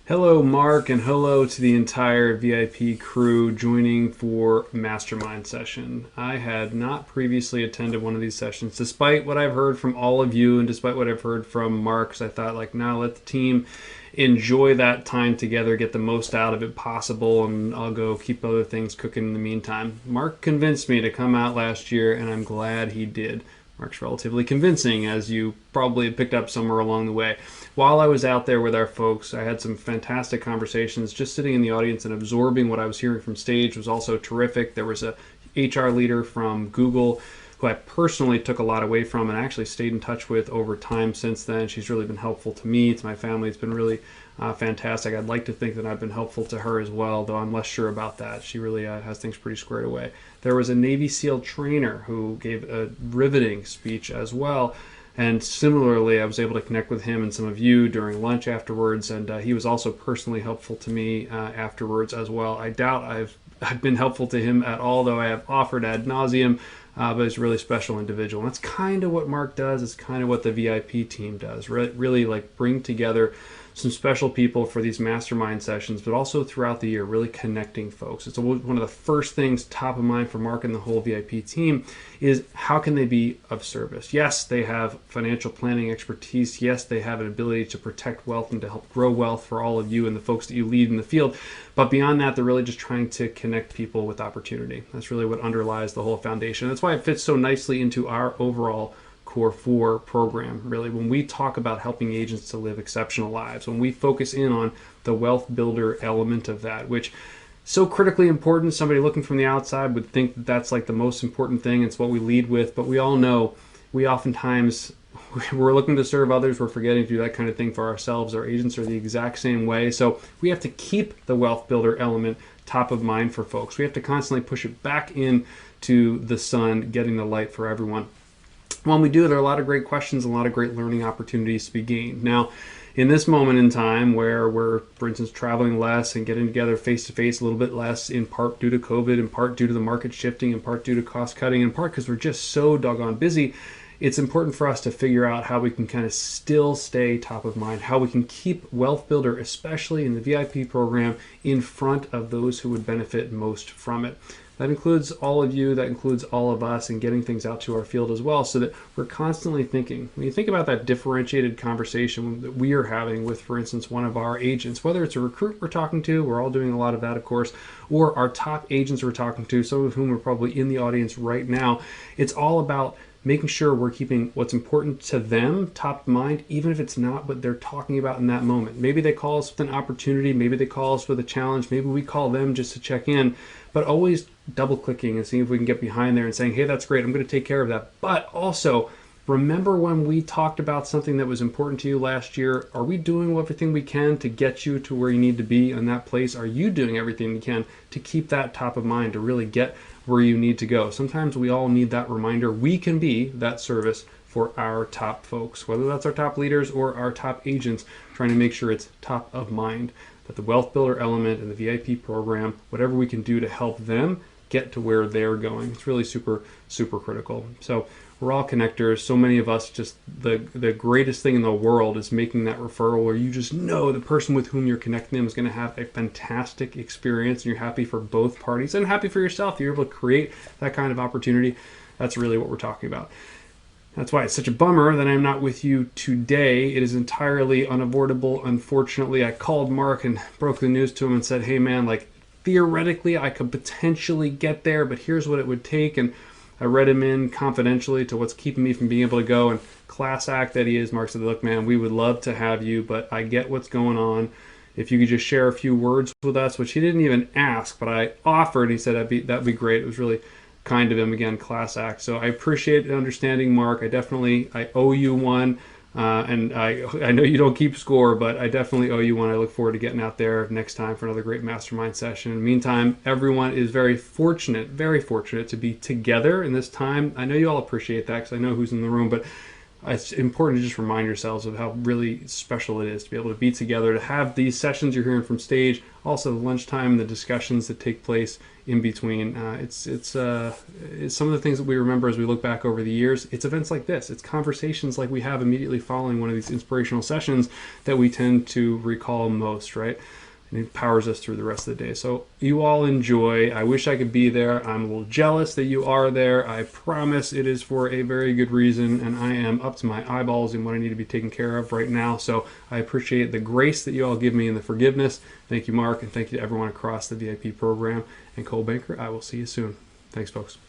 Hello, Mark, and hello to the entire VIP crew joining for Mastermind session. I had not previously attended one of these sessions, despite what I've heard from all of you and despite what I've heard from Mark. So I thought, now let the team enjoy that time together, get the most out of it possible, and I'll go keep other things cooking in the meantime. Mark convinced me to come out last year, and I'm glad he did. Mark's relatively convincing, as you probably had picked up somewhere along the way. While I was out there with our folks, I had some fantastic conversations. Just sitting in the audience and absorbing what I was hearing from stage was also terrific. There was a HR leader from Google who I personally took a lot away from and actually stayed in touch with over time since then. She's really been helpful to me, to my family. It's been really fantastic. I'd like to think that I've been helpful to her as well, though I'm less sure about that. She really has things pretty squared away. There was a Navy SEAL trainer who gave a riveting speech as well. And similarly, I was able to connect with him and some of you during lunch afterwards, and he was also personally helpful to me afterwards as well. I doubt I've been helpful to him at all, though I have offered ad nauseum, but he's a really special individual. And that's kind of what Mark does. It's kind of what the VIP team does. Really like bring together some special people for these mastermind sessions, but also throughout the year, really connecting folks. It's one of the first things top of mind for Mark and the whole VIP team is how can they be of service? Yes, they have financial planning expertise. Yes, they have an ability to protect wealth and to help grow wealth for all of you and the folks that you lead in the field. But beyond that, they're really just trying to connect people with opportunity. That's really what underlies the whole foundation. That's why it fits so nicely into our overall Core4 program. Really, when we talk about helping agents to live exceptional lives, when we focus in on the wealth builder element of that, which so critically important, somebody looking from the outside would think that that's like the most important thing. It's what we lead with, but we all know we oftentimes we're looking to serve others. We're forgetting to do that kind of thing for ourselves. Our agents are the exact same way. So we have to keep the wealth builder element top of mind for folks. We have to constantly push it back into the sun, getting the light for everyone. When we do, there are a lot of great questions and a lot of great learning opportunities to be gained. Now, in this moment in time where we're, for instance, traveling less and getting together face-to-face a little bit less, in part due to COVID, in part due to the market shifting, in part due to cost cutting, in part because we're just so doggone busy, it's important for us to figure out how we can kind of still stay top of mind, how we can keep Wealth Builder, especially in the VIP program, in front of those who would benefit most from it. That includes all of you, that includes all of us, and getting things out to our field as well, so that we're constantly thinking. When you think about that differentiated conversation that we are having with, for instance, one of our agents, whether it's a recruit we're talking to, we're all doing a lot of that, of course, or our top agents we're talking to, some of whom are probably in the audience right now, it's all about making sure we're keeping what's important to them top of mind, even if it's not what they're talking about in that moment. Maybe they call us with an opportunity, maybe they call us with a challenge, maybe we call them just to check in, but always double clicking and seeing if we can get behind there and saying, hey, that's great, I'm going to take care of that. But also, remember when we talked about something that was important to you last year? Are we doing everything we can to get you to where you need to be in that place? Are you doing everything you can to keep that top of mind, to really get where you need to go? Sometimes we all need that reminder. We can be that service for our top folks, whether that's our top leaders or our top agents, trying to make sure it's top of mind. That the Wealth Builder element and the VIP program, whatever we can do to help them get to where they're going, it's really super, super critical. So we're all connectors. So many of us, just the greatest thing in the world is making that referral where you just know the person with whom you're connecting them is going to have a fantastic experience, and you're happy for both parties and happy for yourself. You're able to create that kind of opportunity. That's really what we're talking about. That's why it's such a bummer that I'm not with you today. It is entirely unavoidable. Unfortunately, I called Mark and broke the news to him and said, hey man, like theoretically I could potentially get there, but here's what it would take. And I read him in confidentially to what's keeping me from being able to go, and class act that he is, Mark said, look man, we would love to have you, but I get what's going on. If you could just share a few words with us, which he didn't even ask, but I offered, he said that'd be great. It was really kind of him, again, class act. So I appreciate the understanding, Mark. I owe you one, and I know you don't keep score, but I definitely owe you one. I look forward to getting out there next time for another great mastermind session. In the meantime, everyone is very fortunate to be together in this time. I know you all appreciate that because I know who's in the room, but it's important to just remind yourselves of how really special it is to be able to be together, to have these sessions you're hearing from stage, also the lunchtime, the discussions that take place in between. It's some of the things that we remember as we look back over the years. It's events like this. It's conversations like we have immediately following one of these inspirational sessions that we tend to recall most, right? And it powers us through the rest of the day. So you all enjoy. I wish I could be there. I'm a little jealous that you are there. I promise it is for a very good reason, and I am up to my eyeballs in what I need to be taken care of right now. So I appreciate the grace that you all give me and the forgiveness. Thank you, Mark, and thank you to everyone across the VIP program. And Cole Banker, I will see you soon. Thanks, folks.